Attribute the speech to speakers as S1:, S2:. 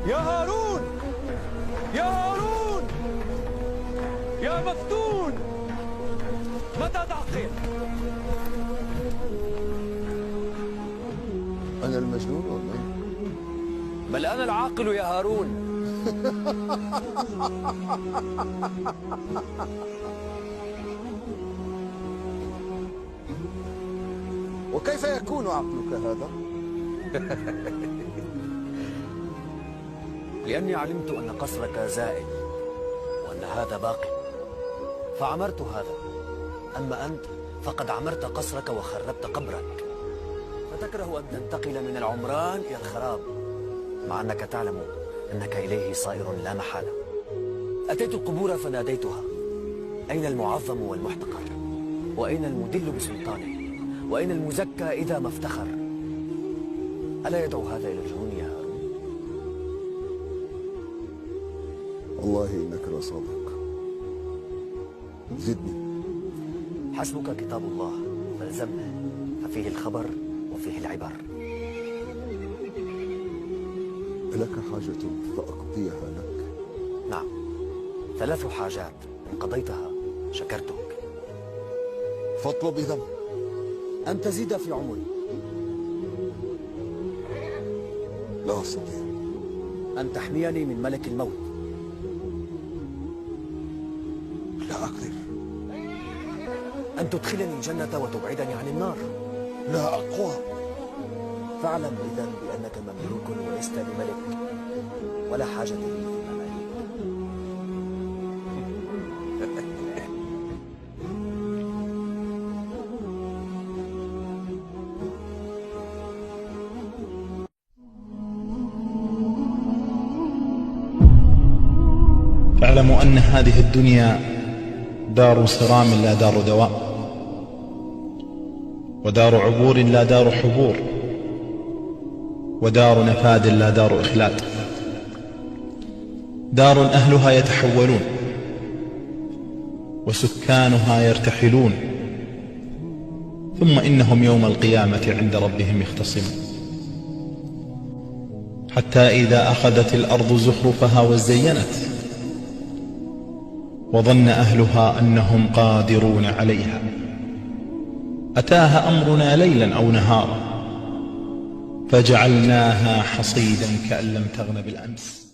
S1: يا هارون، يا هارون، يا مفتون، متى تعقل؟
S2: أنا المجنون ولا؟
S1: بل أنا العاقل يا هارون.
S2: وكيف يكون عقلك هذا؟
S1: لأني علمت أن قصرك زائل وأن هذا باقي فعمرت هذا. أما أنت فقد عمرت قصرك وخربت قبرك، فتكره أن تنتقل من العمران إلى الخراب، مع أنك تعلم أنك إليه صائر لا محالة. أتيت القبور فناديتها: أين المعظم والمحتقر؟ وأين المدل بسلطانه؟ وأين المزكى إذا ما افتخر؟ ألا يدعو هذا إلى الجنون يا هارون؟
S2: والله إنك لصادق. زدني.
S1: حسبك كتاب الله فالزمه، ففيه الخبر وفيه العبر.
S2: لك حاجة فأقضيها لك؟
S1: نعم، 3 حاجات إن قضيتها شكرتك.
S2: فاطلب إذن.
S1: أن تزيد في عمري.
S2: لا أستطيع.
S1: أن تحميني من ملك الموت.
S2: لا أقدر.
S1: أن تدخلني الجنة وتبعدني عن النار.
S2: لا أقوى.
S1: فاعلم إذن بأنك مملوك ولست بملك، ولا حاجة لي في المماليك.
S3: فاعلموا أن هذه الدنيا دار صرام لا دار دواء، ودار عبور لا دار حبور، ودار نفاد لا دار إخلاد. دار أهلها يتحولون وسكانها يرتحلون، ثم إنهم يوم القيامة عند ربهم يختصمون. حتى إذا أخذت الأرض زخرفها وزينت وظن أهلها أنهم قادرون عليها أتاها أمرنا ليلا أو نهارا فجعلناها حصيدا كأن لم تغن بالأمس.